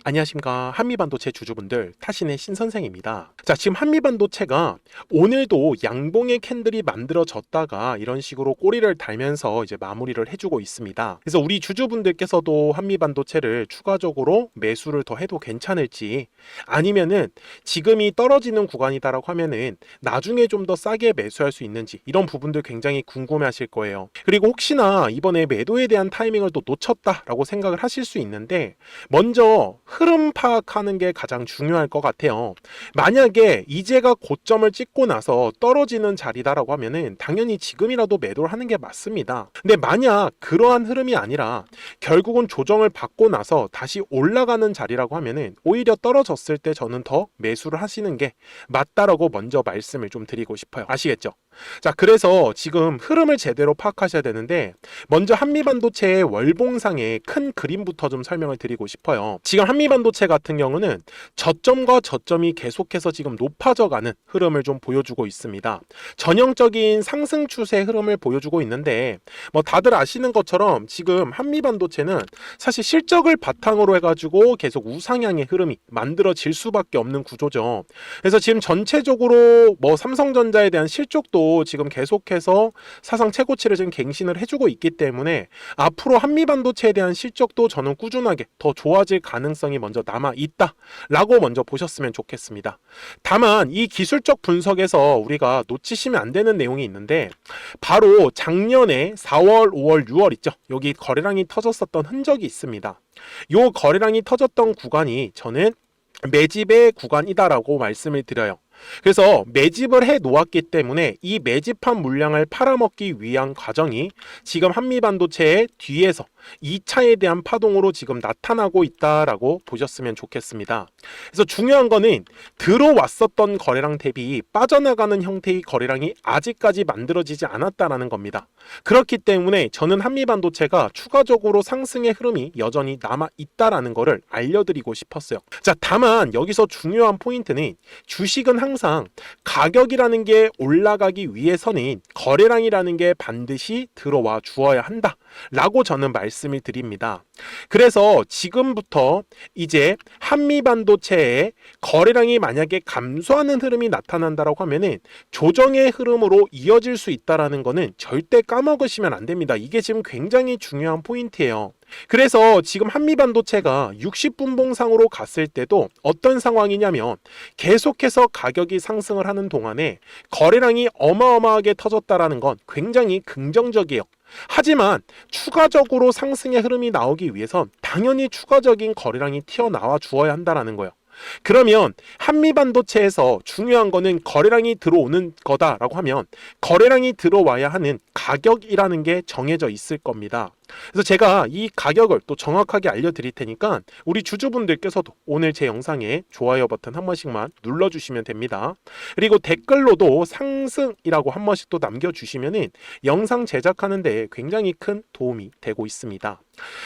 안녕하십니까. 한미반도체 주주분들, 타신의 신선생입니다. 자, 지금 한미반도체가 오늘도 양봉의 캔들이 만들어졌다가 이런 식으로 꼬리를 달면서 이제 마무리를 해주고 있습니다. 그래서 우리 주주분들께서도 한미반도체를 추가적으로 매수를 더 해도 괜찮을지, 아니면은 지금이 떨어지는 구간이다라고 하면은 나중에 좀 더 싸게 매수할 수 있는지, 이런 부분들 굉장히 궁금해 하실 거예요. 그리고 혹시나 이번에 매도에 대한 타이밍을 또 놓쳤다라고 생각을 하실 수 있는데, 먼저 흐름 파악하는 게 가장 중요할 것 같아요. 만약에 이제가 고점을 찍고 나서 떨어지는 자리다라고 하면은 당연히 지금이라도 매도를 하는 게 맞습니다. 근데 만약 그러한 흐름이 아니라 결국은 조정을 받고 나서 다시 올라가는 자리라고 하면은 오히려 떨어졌을 때 저는 더 매수를 하시는 게 맞다라고 먼저 말씀을 좀 드리고 싶어요. 아시겠죠? 자, 그래서 지금 흐름을 제대로 파악하셔야 되는데, 먼저 한미반도체의 월봉상의 큰 그림부터 좀 설명을 드리고 싶어요. 지금 한미반도체 같은 경우는 저점과 저점이 계속해서 지금 높아져가는 흐름을 좀 보여주고 있습니다. 전형적인 상승 추세 흐름을 보여주고 있는데, 뭐 다들 아시는 것처럼 지금 한미반도체는 사실 실적을 바탕으로 해가지고 계속 우상향의 흐름이 만들어질 수밖에 없는 구조죠. 그래서 지금 전체적으로 뭐 삼성전자에 대한 실적도 지금 계속해서 사상 최고치를 지금 갱신을 해주고 있기 때문에 앞으로 한미반도체에 대한 실적도 저는 꾸준하게 더 좋아질 가능성이 먼저 남아 있다라고 먼저 보셨으면 좋겠습니다. 다만 이 기술적 분석에서 우리가 놓치시면 안 되는 내용이 있는데, 바로 작년에 4월, 5월, 6월 있죠. 여기 거래량이 터졌었던 흔적이 있습니다. 요 거래량이 터졌던 구간이 저는 매집의 구간이다라고 말씀을 드려요. 그래서 매집을 해 놓았기 때문에 이 매집한 물량을 팔아먹기 위한 과정이 지금 한미반도체의 뒤에서 2차에 대한 파동으로 지금 나타나고 있다라고 보셨으면 좋겠습니다. 그래서 중요한 거는 들어왔었던 거래량 대비 빠져나가는 형태의 거래량이 아직까지 만들어지지 않았다라는 겁니다. 그렇기 때문에 저는 한미반도체가 추가적으로 상승의 흐름이 여전히 남아 있다라는 거를 알려드리고 싶었어요. 자, 다만 여기서 중요한 포인트는 주식은 항상 가격이라는 게 올라가기 위해서는 거래량이라는 게 반드시 들어와 주어야 한다 라고 저는 말씀을 드립니다. 그래서 지금부터 이제 한미반도체의 거래량이 만약에 감소하는 흐름이 나타난다라고 하면은 조정의 흐름으로 이어질 수 있다라는 거는 절대 까먹으시면 안 됩니다. 이게 지금 굉장히 중요한 포인트예요. 그래서 지금 한미반도체가 60분봉상으로 갔을 때도 어떤 상황이냐면, 계속해서 가격이 상승을 하는 동안에 거래량이 어마어마하게 터졌다라는 건 굉장히 긍정적이에요. 하지만 추가적으로 상승의 흐름이 나오기 위해선 당연히 추가적인 거래량이 튀어나와 주어야 한다는 거예요. 그러면 한미반도체에서 중요한 거는 거래량이 들어오는 거다라고 하면 거래량이 들어와야 하는 가격이라는 게 정해져 있을 겁니다. 그래서 제가 이 가격을 또 정확하게 알려드릴 테니까 우리 주주분들께서도 오늘 제 영상에 좋아요 버튼 한 번씩만 눌러주시면 됩니다. 그리고 댓글로도 상승이라고 한 번씩 또 남겨주시면은 영상 제작하는 데 굉장히 큰 도움이 되고 있습니다.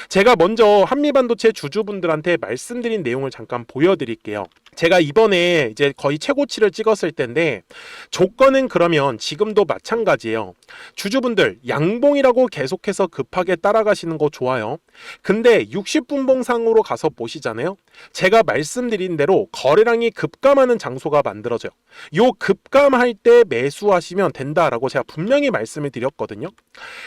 제가 먼저 한미반도체 주주분들한테 말씀드린 내용을 잠깐 보여드릴게요. 제가 이번에 이제 거의 최고치를 찍었을 텐데, 조건은 그러면 지금도 마찬가지예요. 주주분들 양봉이라고 계속해서 급하게 따라가시는 거 좋아요. 근데 60분봉상으로 가서 보시잖아요. 제가 말씀드린 대로 거래량이 급감하는 장소가 만들어져요. 요 급감할 때 매수하시면 된다라고 제가 분명히 말씀을 드렸거든요.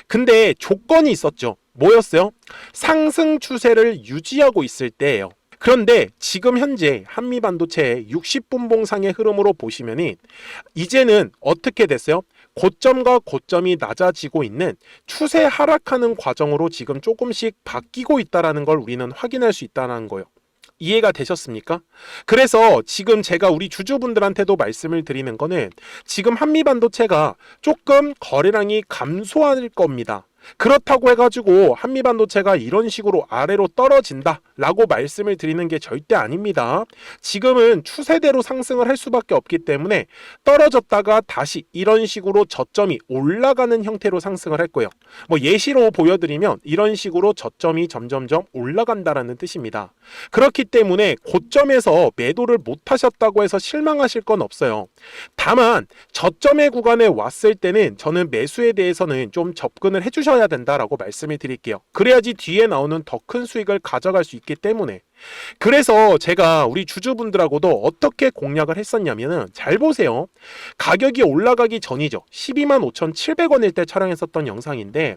근데 조건이 있었죠. 뭐였어요? 상승 추세를 유지하고 있을 때예요. 그런데 지금 현재 한미반도체의 60분봉상의 흐름으로 보시면은 이제는 어떻게 됐어요? 고점과 고점이 낮아지고 있는 추세 하락하는 과정으로 지금 조금씩 바뀌고 있다는 걸 우리는 확인할 수 있다는 거예요. 이해가 되셨습니까? 그래서 지금 제가 우리 주주분들한테도 말씀을 드리는 거는, 지금 한미반도체가 조금 거래량이 감소할 겁니다. 그렇다고 해가지고 한미반도체가 이런 식으로 아래로 떨어진다 라고 말씀을 드리는 게 절대 아닙니다. 지금은 추세대로 상승을 할 수밖에 없기 때문에 떨어졌다가 다시 이런 식으로 저점이 올라가는 형태로 상승을 할 거예요. 뭐 예시로 보여드리면 이런 식으로 저점이 점점점 올라간다라는 뜻입니다. 그렇기 때문에 고점에서 매도를 못 하셨다고 해서 실망하실 건 없어요. 다만 저점의 구간에 왔을 때는 저는 매수에 대해서는 좀 접근을 해주셔야 된다라고 말씀을 드릴게요. 그래야지 뒤에 나오는 더 큰 수익을 가져갈 수 있기 때문에. 그래서 제가 우리 주주분들하고도 어떻게 공략을 했었냐면은 잘 보세요. 가격이 올라가기 전이죠. 125,700원일 때 촬영했었던 영상인데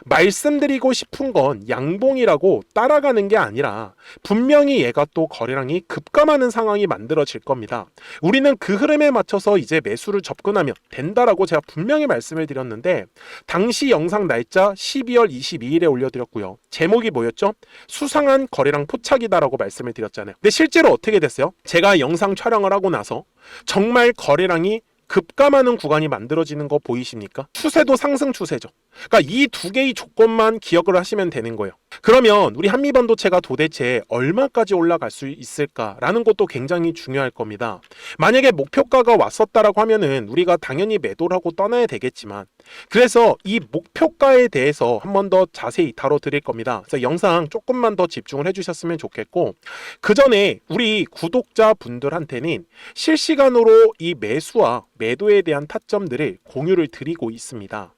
말씀드리고 싶은 건 양봉이라고 따라가는 게 아니라 분명히 얘가 또 거래량이 급감하는 상황이 만들어질 겁니다. 우리는 그 흐름에 맞춰서 이제 매수를 접근하면 된다라고 제가 분명히 말씀을 드렸는데 당시 영상 날짜 12월 22일에 올려드렸고요. 제목이 뭐였죠? 수상한 거래량 포착이다라고 말씀을 드렸잖아요. 근데 실제로 어떻게 됐어요? 제가 영상 촬영을 하고 나서 정말 거래량이 급감하는 구간이 만들어지는 거 보이십니까? 추세도 상승 추세죠. 그러니까 이 두 개의 조건만 기억을 하시면 되는 거예요. 그러면 우리 한미반도체가 도대체 얼마까지 올라갈 수 있을까라는 것도 굉장히 중요할 겁니다. 만약에 목표가가 왔었다라고 하면은 우리가 당연히 매도를 하고 떠나야 되겠지만 그래서 이 목표가에 대해서 한 번 더 자세히 다뤄드릴 겁니다. 그래서 영상 조금만 더 집중을 해주셨으면 좋겠고 그 전에 우리 구독자분들한테는 실시간으로 이 매수와 매도에 대한 타점들을 공유를 드리고 있습니다.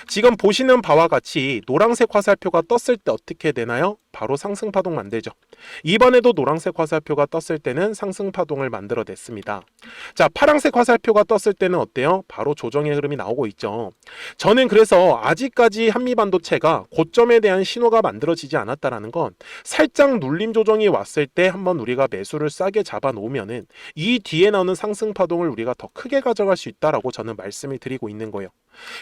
지금 보시는 바와 같이 노란색 화살표가 떴을 때 어떻게 되나요? 바로 상승파동 만들죠. 이번에도 노란색 화살표가 떴을 때는 상승파동을 만들어냈습니다. 자, 파란색 화살표가 떴을 때는 어때요? 바로 조정의 흐름이 나오고 있죠. 저는 그래서 아직까지 한미반도체가 고점에 대한 신호가 만들어지지 않았다는 건 살짝 눌림 조정이 왔을 때 한번 우리가 매수를 싸게 잡아 놓으면은 이 뒤에 나오는 상승파동을 우리가 더 크게 가져갈 수 있다라고 저는 말씀을 드리고 있는 거예요.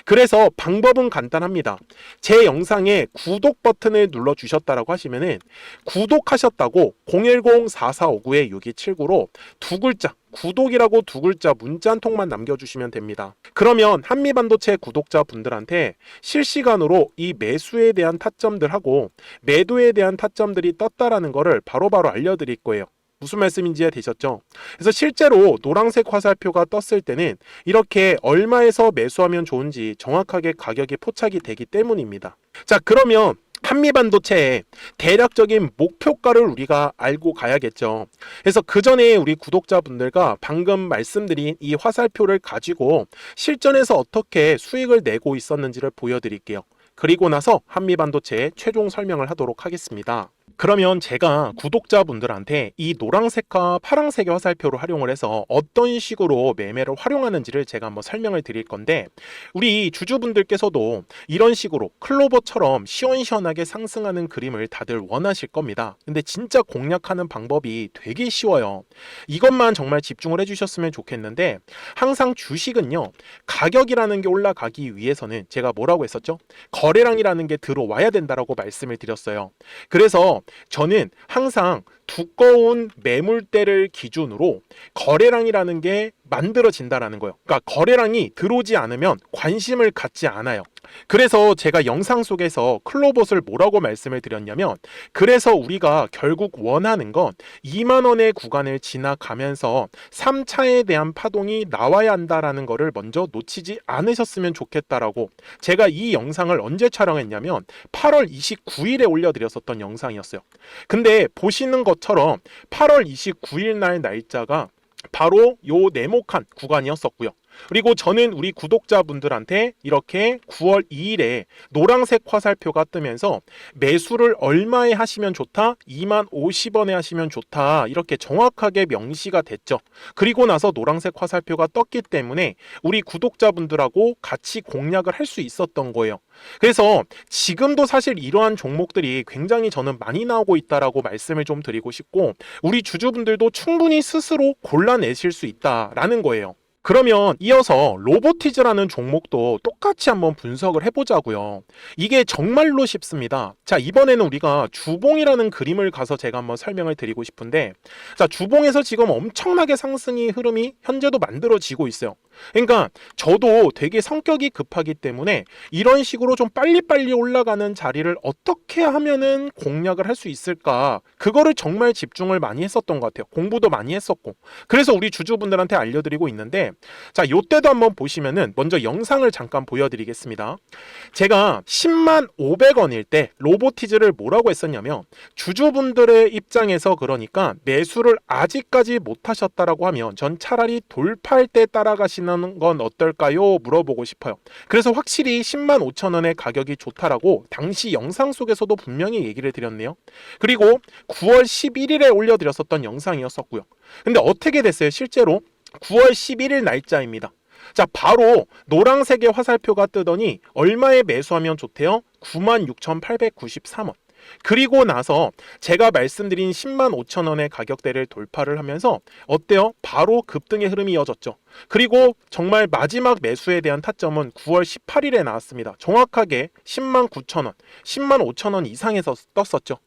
그래서 방법은 간단합니다. 제 영상에 구독 버튼을 눌러 주셨다라고 하시면은 구독하셨다고 010-4459-6279로 두 글자 구독이라고 두 글자 문자 한 통만 남겨주시면 됩니다. 그러면 한미반도체 구독자분들한테 실시간으로 이 매수에 대한 타점들하고 매도에 대한 타점들이 떴다라는 거를 바로바로 알려드릴 거예요. 무슨 말씀인지 되셨죠? 그래서 실제로 노란색 화살표가 떴을 때는 이렇게 얼마에서 매수하면 좋은지 정확하게 가격이 포착이 되기 때문입니다. 자, 그러면 한미반도체의 대략적인 목표가를 우리가 알고 가야겠죠. 그래서 그 전에 우리 구독자분들과 방금 말씀드린 이 화살표를 가지고 실전에서 어떻게 수익을 내고 있었는지를 보여드릴게요. 그리고 나서 한미반도체의 최종 설명을 하도록 하겠습니다. 그러면 제가 구독자분들한테 이 노란색과 파란색의 화살표를 활용을 해서 어떤 식으로 매매를 활용하는지를 제가 한번 설명을 드릴 건데 우리 주주분들께서도 이런 식으로 클로버처럼 시원시원하게 상승하는 그림을 다들 원하실 겁니다. 근데 진짜 공략하는 방법이 되게 쉬워요. 이것만 정말 집중을 해주셨으면 좋겠는데 항상 주식은요 가격이라는 게 올라가기 위해서는 제가 뭐라고 했었죠? 거래량이라는 게 들어와야 된다라고 말씀을 드렸어요. 그래서 저는 항상 두꺼운 매물대를 기준으로 거래량이라는 게 만들어진다라는 거예요. 그러니까 거래량이 들어오지 않으면 관심을 갖지 않아요. 그래서 제가 영상 속에서 클로봇을 뭐라고 말씀을 드렸냐면 그래서 우리가 결국 원하는 건 2만 원의 구간을 지나가면서 3차에 대한 파동이 나와야 한다라는 거를 먼저 놓치지 않으셨으면 좋겠다라고 제가 이 영상을 언제 촬영했냐면 8월 29일에 올려드렸었던 영상이었어요. 근데 보시는 것처럼 8월 29일 날 날짜가 바로 요 네모칸 구간이었었고요. 그리고 저는 우리 구독자분들한테 이렇게 9월 2일에 노란색 화살표가 뜨면서 매수를 얼마에 하시면 좋다? 20,050원에 하시면 좋다. 이렇게 정확하게 명시가 됐죠. 그리고 나서 노란색 화살표가 떴기 때문에 우리 구독자분들하고 같이 공략을 할 수 있었던 거예요. 그래서 지금도 사실 이러한 종목들이 굉장히 저는 많이 나오고 있다라고 말씀을 좀 드리고 싶고 우리 주주분들도 충분히 스스로 골라내실 수 있다라는 거예요. 그러면 이어서 로보티즈라는 종목도 똑같이 한번 분석을 해보자고요. 이게 정말로 쉽습니다. 자, 이번에는 우리가 주봉이라는 그림을 가서 제가 한번 설명을 드리고 싶은데 자, 주봉에서 지금 엄청나게 상승이 흐름이 현재도 만들어지고 있어요. 그러니까 저도 되게 성격이 급하기 때문에 이런 식으로 좀 빨리빨리 올라가는 자리를 어떻게 하면은 공략을 할 수 있을까 그거를 정말 집중을 많이 했었던 것 같아요. 공부도 많이 했었고 그래서 우리 주주분들한테 알려드리고 있는데 자, 요때도 한번 보시면은 먼저 영상을 잠깐 보여드리겠습니다. 제가 105,000원일 때 로보티즈를 뭐라고 했었냐면 주주분들의 입장에서 그러니까 매수를 아직까지 못 하셨다라고 하면 전 차라리 돌파할 때 따라가시는 하시는 건 어떨까요? 물어보고 싶어요. 그래서 확실히 105,000원의 가격이 좋다라고 당시 영상 속에서도 분명히 얘기를 드렸네요. 그리고 9월 11일에 올려드렸었던 영상이었었고요. 근데 어떻게 됐어요? 실제로 9월 11일 날짜입니다. 자, 바로 노란색의 화살표가 뜨더니 얼마에 매수하면 좋대요? 96,893원. 그리고 나서 제가 말씀드린 105,000원의 가격대를 돌파를 하면서 어때요? 바로 급등의 흐름이 이어졌죠. 그리고 정말 마지막 매수에 대한 타점은 9월 18일에 나왔습니다. 정확하게 109,000원, 105,000원 이상에서 떴었죠.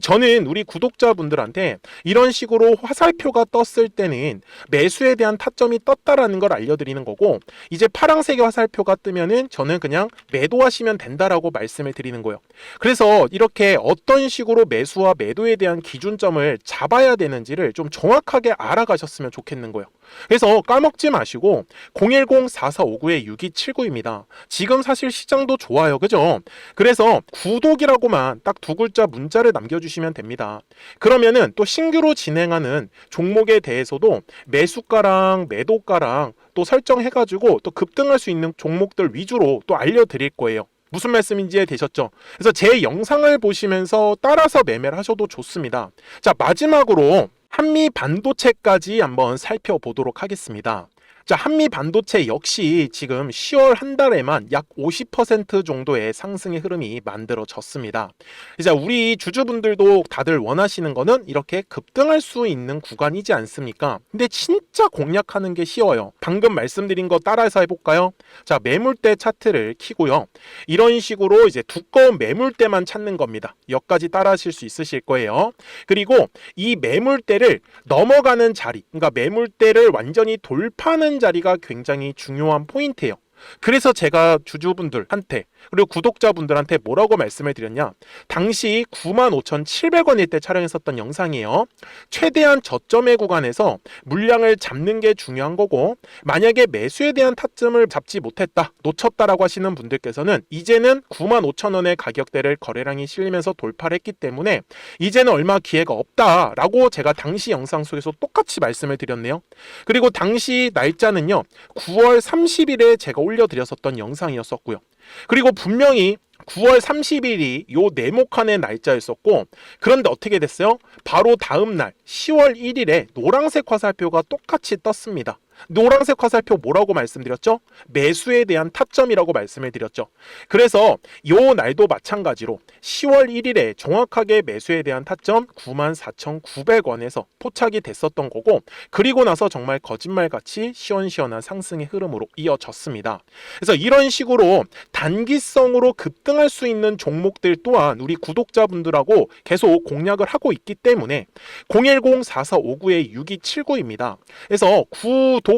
저는 우리 구독자분들한테 이런 식으로 화살표가 떴을 때는 매수에 대한 타점이 떴다라는 걸 알려드리는 거고, 이제 파란색의 화살표가 뜨면은 저는 그냥 매도하시면 된다라고 말씀을 드리는 거예요. 그래서 이렇게 어떤 식으로 매수와 매도에 대한 기준점을 잡아야 되는지를 좀 정확하게 알아가셨으면 좋겠는 거예요. 그래서 까먹지 마시고 010-4459-6279입니다. 지금 사실 시장도 좋아요. 그죠? 그래서 구독이라고만 딱 두 글자 문자를 남겨주시면 됩니다. 그러면은 또 신규로 진행하는 종목에 대해서도 매수가랑 매도가랑 또 설정해가지고 또 급등할 수 있는 종목들 위주로 또 알려드릴 거예요. 무슨 말씀인지 이해되셨죠? 그래서 제 영상을 보시면서 따라서 매매를 하셔도 좋습니다. 자, 마지막으로 한미 반도체까지 한번 살펴보도록 하겠습니다. 자, 한미 반도체 역시 지금 10월 한 달에만 약 50% 정도의 상승의 흐름이 만들어졌습니다. 이제 우리 주주분들도 다들 원하시는 거는 이렇게 급등할 수 있는 구간이지 않습니까? 근데 진짜 공략하는 게 쉬워요. 방금 말씀드린 거 따라해서 해볼까요? 자, 매물대 차트를 키고요. 이런 식으로 이제 두꺼운 매물대만 찾는 겁니다. 여기까지 따라하실 수 있으실 거예요. 그리고 이 매물대를 넘어가는 자리, 그러니까 매물대를 완전히 돌파하는 자리가 굉장히 중요한 포인트예요. 그래서 제가 주주분들한테 그리고 구독자분들한테 뭐라고 말씀을 드렸냐, 당시 95,700원일 때 촬영했었던 영상이에요. 최대한 저점의 구간에서 물량을 잡는 게 중요한 거고, 만약에 매수에 대한 타점을 잡지 못했다, 놓쳤다라고 하시는 분들께서는 이제는 95,000원의 가격대를 거래량이 실리면서 돌파를 했기 때문에 이제는 얼마 기회가 없다라고 제가 당시 영상 속에서 똑같이 말씀을 드렸네요. 그리고 당시 날짜는요, 9월 30일에 제가 올려드렸었던 영상이었었고요. 그리고 분명히 9월 30일이 요 네모칸의 날짜였었고, 그런데 어떻게 됐어요? 바로 다음 날 10월 1일에 노란색 화살표가 똑같이 떴습니다. 노란색 화살표 뭐라고 말씀드렸죠? 매수에 대한 타점이라고 말씀을 드렸죠. 그래서 요 날도 마찬가지로 10월 1일에 정확하게 매수에 대한 타점 94,900원에서 포착이 됐었던 거고, 그리고 나서 정말 거짓말같이 시원시원한 상승의 흐름으로 이어졌습니다. 그래서 이런 식으로 단기성으로 급등할 수 있는 종목들 또한 우리 구독자분들하고 계속 공략을 하고 있기 때문에 010-4459-6279입니다. 그래서 구독이라고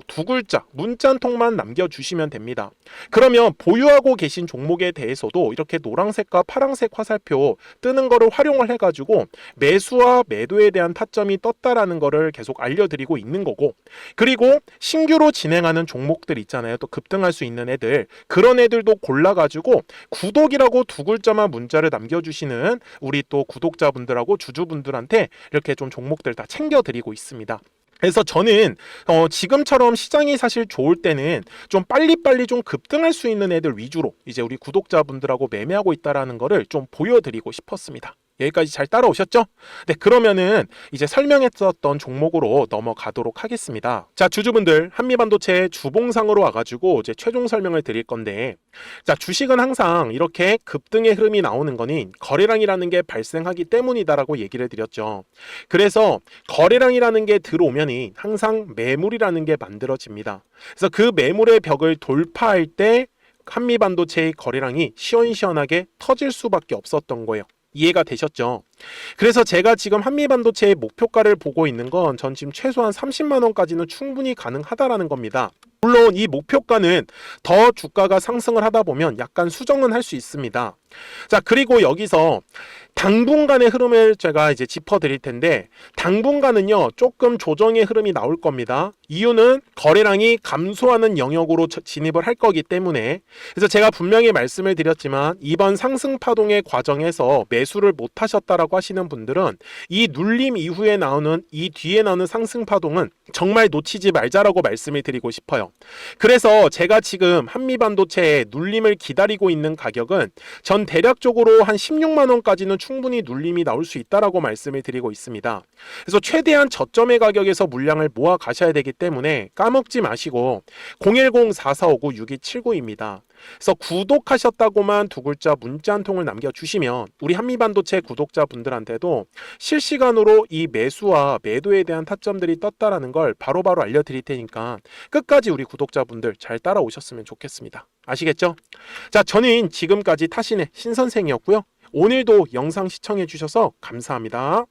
두 글자 문자 한 통만 남겨주시면 됩니다. 그러면 보유하고 계신 종목에 대해서도 이렇게 노란색과 파란색 화살표 뜨는 거를 활용을 해가지고 매수와 매도에 대한 타점이 떴다라는 거를 계속 알려드리고 있는 거고, 그리고 신규로 진행하는 종목들 있잖아요. 또 급등할 수 있는 애들, 그런 애들도 골라가지고 구독이라고 두 글자만 문자를 남겨주시는 우리 또 구독자분들하고 주주분들한테 이렇게 좀 종목들 다 챙겨드리고 있습니다. 그래서 저는 지금처럼 시장이 사실 좋을 때는 좀 빨리빨리 좀 급등할 수 있는 애들 위주로 이제 우리 구독자분들하고 매매하고 있다라는 거를 좀 보여드리고 싶었습니다. 여기까지 잘 따라오셨죠? 네, 그러면은 이제 설명했었던 종목으로 넘어가도록 하겠습니다. 자, 주주분들, 한미반도체 주봉상으로 와가지고 이제 최종 설명을 드릴 건데, 자, 주식은 항상 이렇게 급등의 흐름이 나오는 거는 거래량이라는 게 발생하기 때문이다라고 얘기를 드렸죠. 그래서 거래량이라는 게 들어오면은 항상 매물이라는 게 만들어집니다. 그래서 그 매물의 벽을 돌파할 때 한미반도체의 거래량이 시원시원하게 터질 수밖에 없었던 거예요. 이해가 되셨죠? 그래서 제가 지금 한미반도체의 목표가를 보고 있는 건 전 지금 최소한 30만 원까지는 충분히 가능하다라는 겁니다. 물론 이 목표가는 더 주가가 상승을 하다 보면 약간 수정은 할 수 있습니다. 자, 그리고 여기서 당분간의 흐름을 제가 이제 짚어드릴 텐데, 당분간은요 조금 조정의 흐름이 나올 겁니다. 이유는 거래량이 감소하는 영역으로 진입을 할 거기 때문에. 그래서 제가 분명히 말씀을 드렸지만 이번 상승 파동의 과정에서 매수를 못 하셨다라고 하시는 분들은 이 눌림 이후에 나오는 이 뒤에 나오는 상승 파동은 정말 놓치지 말자라고 말씀을 드리고 싶어요. 그래서 제가 지금 한미반도체의 눌림을 기다리고 있는 가격은 전 대략적으로 한 16만 원까지는 충분히 눌림이 나올 수 있다라고 말씀을 드리고 있습니다. 그래서 최대한 저점의 가격에서 물량을 모아 가셔야 되기 때문에 까먹지 마시고 010-4459-6279입니다. 그래서 구독하셨다고만 두 글자 문자 한 통을 남겨주시면 우리 한미반도체 구독자분들한테도 실시간으로 이 매수와 매도에 대한 타점들이 떴다라는 걸 바로바로 알려드릴 테니까 끝까지 우리 구독자분들 잘 따라오셨으면 좋겠습니다. 아시겠죠? 자, 저는 지금까지 타신의 신선생이었고요. 오늘도 영상 시청해 주셔서 감사합니다.